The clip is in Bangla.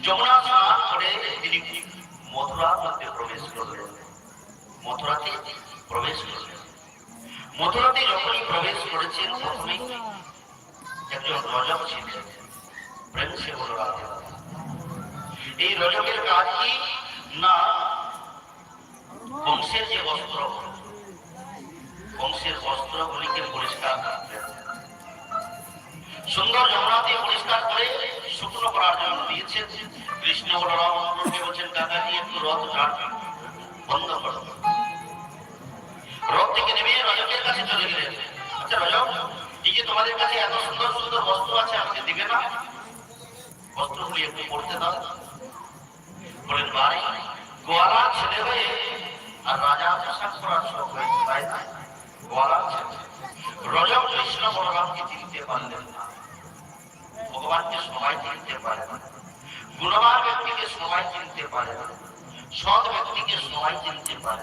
যমুনা স্নান করে তিনি মথুরার মধ্যে প্রবেশ করলেন। মথুরাতে প্রবেশ করলেন। মথুরাতে যখনই প্রবেশ করেছেন, প্রথমেই একজন রজক ছিলেন, প্রেম সে হল রাধে। এই রজকের কাজ কি না, বংশের যে বস্ত্র, বংশের বস্ত্রগুলিকে পরিষ্কার করতেন। সুন্দর যমুনাতে পরিষ্কার করে শুকনো করার জন্য দিয়েছেন। কৃষ্ণ বলরাম বলছেন, কাকাজি একটু রথ বন্ধ করো। রথ থেকে নেমে রজকের কাছে চলে গেলেন। আচ্ছা রজক, এই যে তোমাদের কাছে এত সুন্দর সুন্দর বস্ত্র আছে, আমাকে দিবে না? বস্ত্রগুলি একটু পড়তে দাও। বলেন, ভাই গোয়ালা ছেলে হয়ে আর রাজা পোশাক করার শখ হয়েছে, তাই না? গোয়ালা ছেলে। রজক কৃষ্ণ বলরামকে চিনতে পারলেন না। ভগবানকে সবাই চিনতে পারে না, গুণবান ব্যক্তিকে সবাই চিনতে পারে না, সৎ ব্যক্তিকে সবাই চিনতে পারে না।